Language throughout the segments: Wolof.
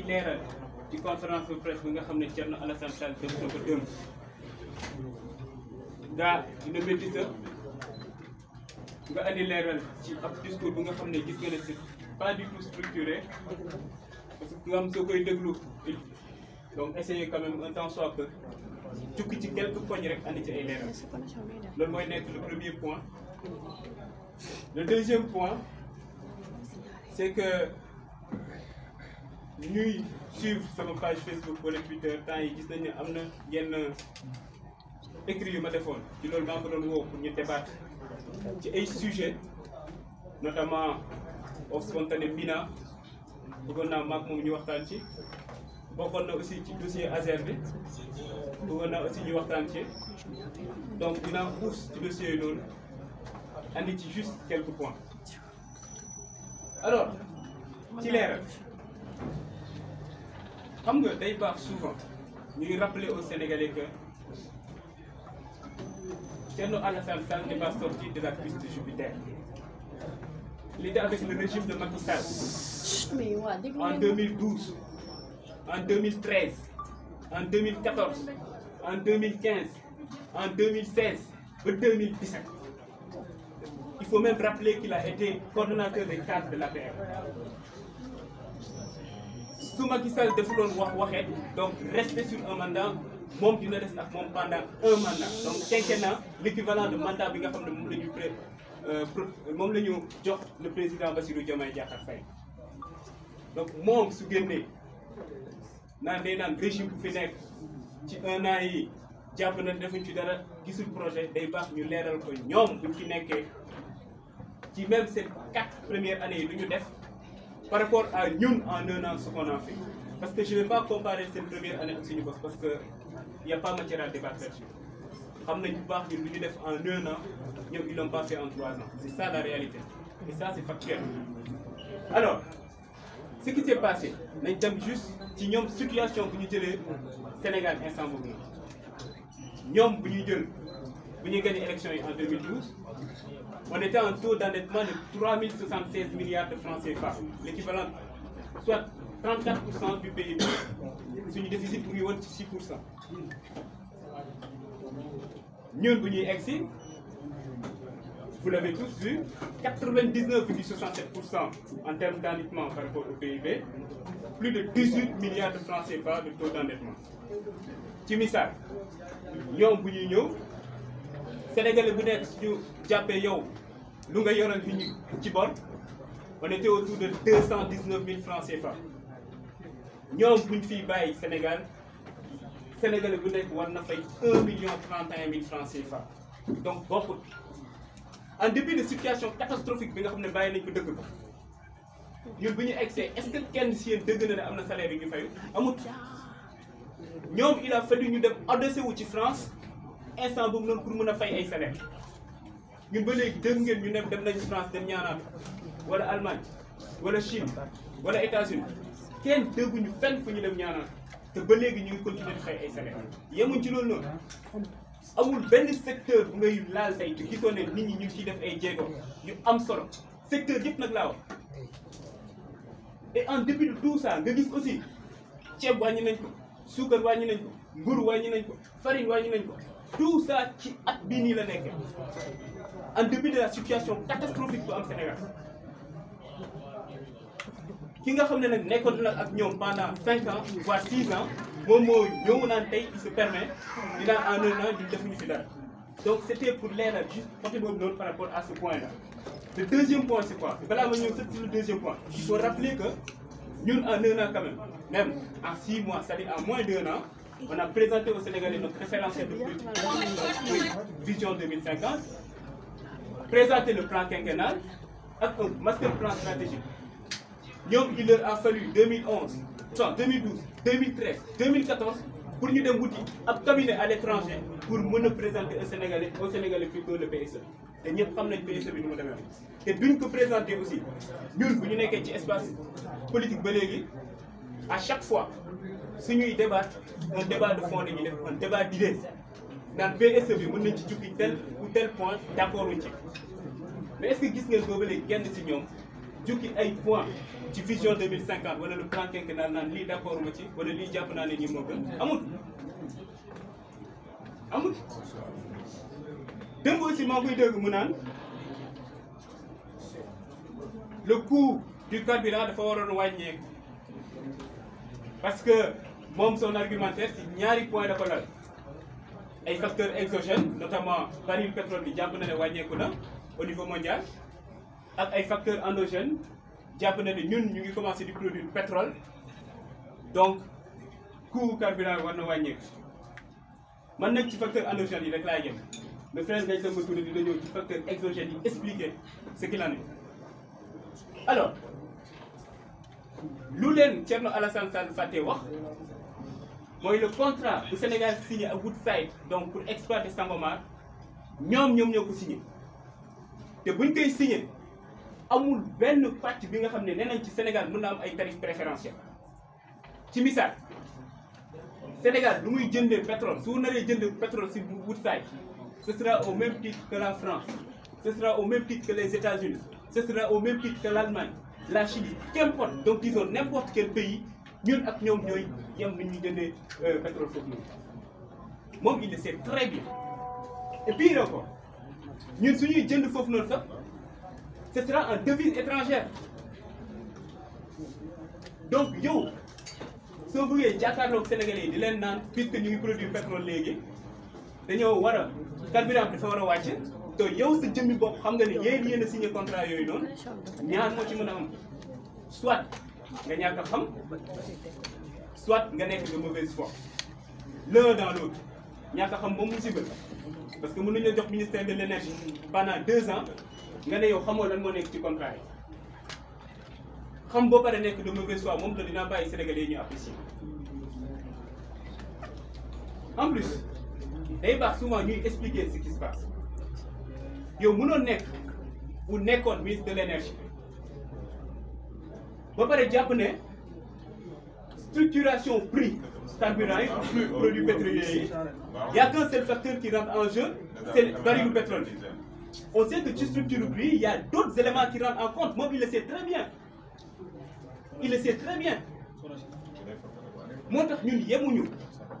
leeral ci conférence de presse bi nga xam ne Thierno Alassane Sall def na ko démb daa dina métti sa nga andi leeral ci ab discours bi nga xam ne gis nga ne c'est pas du tout structuré parce que nga xam soo koy déglu donc essayer quand même un temps soit peu jukki ci quelques points rek andi ci ay leeral loolu mooy nekk le premier point. Le deuxième point c'est que ñuy suivre sama page Facebook wala Twitter temps yi gis nañ ne am na yenn écrit yu ma defoon ci loolu maa ngi ko doon woo pour ñu débattre ci ay sujets notamment au spontané Mina bëggoon naa maag moom ñu waxtaan ci bokkoon na aussi ci dossier Azer bi bëggoon naa aussi ñu waxtaan ci donc dinaa xuus ci dossier yi noonu andi ci juste quelques points. Alors ci leeral xam nga day baax souvent ñuy rappeler aux Sénégalais que Thierno Alassane Sall n'est pas sorti de la cuisse de Jupiter. Il était avec le régime de Macky Sall en 2012, en 2013, en 2014, en 2015, en 2016 et 2017. Il faut même rappeler qu'il a été coordonnateur des cadres de l'APR. Su Macky Sall defuloon waxee donc rester sur un mandat moom dina rester ak moom pendant un mandat donc quinquennat l'équivalent de mandat bi nga xam ne moom la ñu jox le président Bassirou Diomaye Diakhar Faye. Donc moom su génnee naan day naan régime bu fi nekk ci un an yi jàpp na defuñ ci dara gisul projet day baax ñu leeral ko ñoom buñ ci nekkee ci même ces 4 premières années yi lu ñu def par rapport à ñun en un an ce qu'on a fait. Parce que je ne vais pas comparer cette première année ak suñu bopp parce que il n'y a pas matière à débattre là-dessus. Xam nañ bu baax ñun lu ñu def en un an ñoom ils l'ont pas fait en 3 ans. C'est ça la réalité et ça c'est factuel. Alors ce qui s'est passé nañ dem juste ci ñoom situation bu ñu jëlee Sénégal instant boobu ñoom bu ñuy gagné élection yi en 2012 on était en taux d'endettement de 3076 milliards de francs CFA, l'équivalent soit 34% du PIB. Suñu déficit bu ngi woon ci 6%. ñun bu ñuy egsi vous l'avez tous vu 99,67% en termes d'endettement par rapport au PIB, plus de 18 milliards de francs CFA de taux d'endettement. ci misaal ñoom bu ñuy ñëw Sénégalais bu nekk suñu jàppee yow lu nga yoral nit ñi ci bor on était autour de 219 000 francs CFA. ñoom buñ fiy bàyyi Sénégalais bu nekk war na fay 1,31 000 francs CFA. Donc bokkut en dépit de situation catastrophique bi nga xam ne bàyyi nañ ko dëkk ba ñun bu ñu egsee est-ce que kenn si yéen dëgg na ne am na salaire yu ñu fayu amut. ñoom il a fallu ñu dem adossé wu ci France instant boobu noonu pour mën a fay ay salaire ñun ba léegi dégg ngeen ñu ne dem nañu France dem ñaanaat wala Allemagne wala Chine wala États-Unis kenn dégguñu fenn fu ñu dem ñaanaat te ba léegi ñu ngi continuer di fay ay salaire yemuñ ci loolu noonu amul benn secteur bu ngay laal tey te gisoo ne nit ñi ñu ngi ciy def ay jéego yu am solo secteur yëpp nag laa wax. Et en dépit de tout ça nga gis aussi ceeb wàññi nañ ko suukar wàññi nañ ko mburu wàññi nañ ko farine wàññi nañ ko tout ça ci at bii nii la nekkee en dépit de la situation catastrophique bu am Sénégal. ki nga xam ne nag nekkoon na ak ñoom pendant 5 ans voire 6 ans moom moo ñëw naan tey il se permet dinaa en un an ñu defuñu fi dara. Donc c'était pour leeral juste côté boobu noonu par rapport à ce point-là. Le deuxième point c'est quoi? Balaa ma ñëw sur le deuxième point, il faut rappeler que ñun en un an quand même en 6 mois, c'est-à-dire en moins d'1 an, on a présenté aux Sénégalais notre référentiel de politique vision 2050, présenté le plan quinquennal ak un master plan stratégique. ñoom il leur a fallu 2012, 2013, 2014 pour ñu dem wuti ab cabinet à l'étranger pour mën a présenter au Sénégalais plutôt le PSE. te ñëpp xam nañ PSE bi nu mu demee te duñ ko présenter aussi ñun bu ñu nekkee ci espace politique ba léegi à chaque fois suñuy débattre un débat de fond la ñuy def un débat d'idées naan PSE bi mën nañ ci jukki tel ou tel point d'accord wuñ ci mais est-ce que gis ngeen boobu léegi kenn ci ñoom jukki ay points ci vision 2050 wala le plan quinquennal naan lii d'accord ma ci wala lii jàpp naa ne nii moo gën amul amul. démb aussi maa ngi dégg mu naan le coût du carburant dafa waroon wàññeeku parce que moom son argumentaire ci ñaari point da ko lal ay facteurs exogènes notamment baril pétrole bi jàpp na ne wàññeeku na au niveau mondial ak ay facteurs endogènes jàpp na ne ñun ñu ngi commencé di produire pétrole donc coût carburant war na wàññeeku man nag ci facteurs endogènes yi rek laay jëm le frère Ngagne Demba Touré dina ñëw ci facteurs exogènes yi expliquer ce qu'il en est. Alors lu leen Thierno Alassane Sall fàtte wax mooy le contrat bu Sénégal signé ak Woodside donc pour exploiter Sangomar ñoom ñoo ko signé te buñ koy signé amul benn pàcc bi nga xam ne nee nañ ci Sénégal mën na am ay tarifs préférentiels ci misaal Sénégal lu muy jëndee pétrole su naree jënd pétrole si Woodside ce sera au même titre que la France ce sera au même titre que les États-Unis ce sera au même titre que l'Allemagne la Chine qu'importe donc disons n'importe quel pays ñun ak ñoom ñooy yem ni ñuy jëndee pétrole foofu noonu moom il le sait très bien et puis encore ñun suñuy jënd foofu noonu sax ce sera en devise étrangère donc yow soo bëggee jàkkaarloog Sénégalais yi di leen naan puisque ñu ngi produire pétrole léegi dañoo war a carburant dafa war a wàcc te yow sa jëmmi bopp xam nga ne yéen a signé contrat yooyu noonu ñaar moo ci mën a am soit nga ñàkk a xam soit nga nekk de mauvaise foi l'un dans l'autre ñàkk a xam moom musiba parce que mën nañu la jox ministère de l'énergie pendant 2 ans nga ne yow xamoo lan moo nekk ci contrat yi xam boo pare nekk de mauvaise foi moom la dinaa bàyyi Sénégalais yi ñu apprécier. En plus day baax souvent ñuy expliquer ce qui se passe yow mënoon nekk bu nekkoon ministre de l'énergie ba pare jàpp ne structuration prix carburant yi plus produits pétroliers yi y a qu'un seul facteur qui rentre en jeu c'est le baril du pétrole. On sait que ci structure prix il y a d'autres éléments qui rentrent en compte moom il le sait très bien il le sait très bien moo tax ñun yemuñu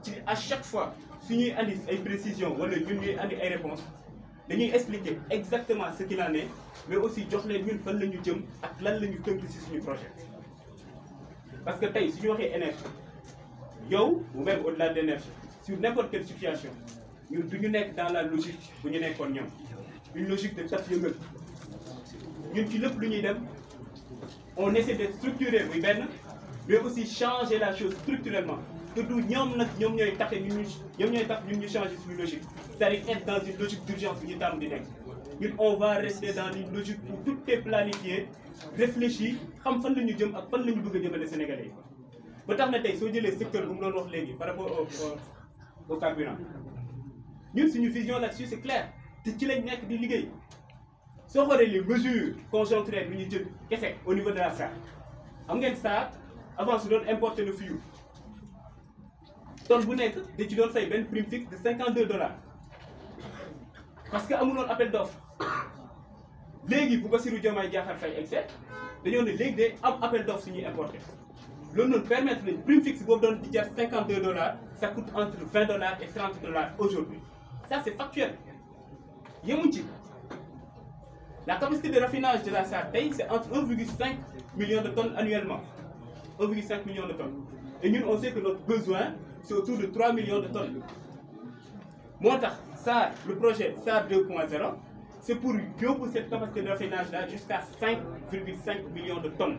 ci à chaque fois suñuy andi ay précisions wala ñun ñuy andi ay réponses dañuy expliquer exactement ce qu'il en est mais aussi jox leen ñun fan la ñu jëm ak lan la ñu tënk ci suñu projet. Parce que tey suñu waxee énergie yow ou même au-delà de l'énergie sur n'importe quelle situation ñun du ñu nekk dans la logique bu ñu nekkoon ñoom une logique de taf yëngal ñun ci lépp lu ñuy dem on essaie de structurer muy benn mais aussi changer la chose structurellement te du ñoom nag ñoom ñooy tax ñun ñu changer suñu logique c'est-à-dire être dans une logique d'urgence bu ñu tàmm di nekk ñun on va rester dans une logique où tout est planifié réfléchi xam fan la ñu jëm ak fan la ñu bëgg a jëmale Sénégalais yi ba tax na tey soo jëlee secteur bu mu doon wax léegi par rapport au carburant ñun suñu vision là-dessus c'est clair te ci lañ nekk di liggéey soo xoolee les mesures conjoncturelles yu ñu jël kese au niveau de la SAR xam ngeen SAR avant su doon importer le fioul tonne bu nekk da ci doon fay benn prime fixe de $52 parce que amuloon appel d'offre léegi bu Bassirou Diomaye Diakhar Faye excès dañoo ne léegi day am appel d'offre suñuy importer loolu noonu permettre nañ prime fixe boobu doon di jar $52 ça coûte entre $20 et $30 aujourd'hui ça c'est factuel yemuñ ci la capacité de raffinage de la SAR tey c'est entre 1,5 million de tonnes annuellement 1,5 million de tonnes et ñun on sait que notre besoin c'est autour de 3 millions de tonnes moo tax SAR le projet SAR 2.0 c'est pour yóbbu cette capacité de raffinage là jusqu'à 5,5 millions de tonnes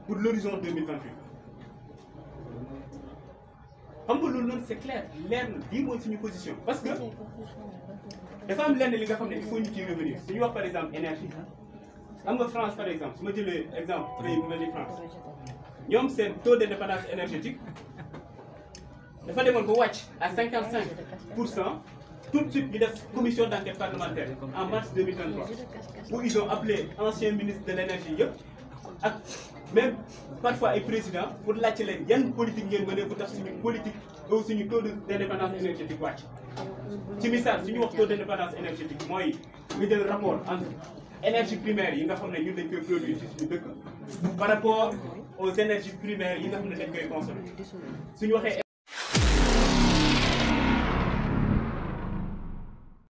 pour l'horizon 2028 xam nga loolu noonu c'est clair leer na lii mooy suñu position parce que dafa am lenn li nga xam ne il faut ñu ciy revenir suñu wax par exemple énergie xam nga France par exemple su ma jëlee exemple pays bu mel ni France ñoom seen taux d'indépendance énergétique dafa demoon ba wàcc à 55% tout de suite ñu def commission d'enquête parlementaire en mars 2023 où ils ont appelé anciens ministres de l'énergie yëpp ak même parfois ay présidents pour laajte leen yan politique ngeen mënee bu tax suñu politique ou suñu taux d'indépendance énergétique wàcc ci misaal suñu wax taux d'indépendance énergétique mooy nga jël rapport entre énergie primaire yi nga xam ne ñun dañ koy produire ci suñu dëkk par rapport aux énergies primaires yi nga xam ne dañ koy consommer suñu waxee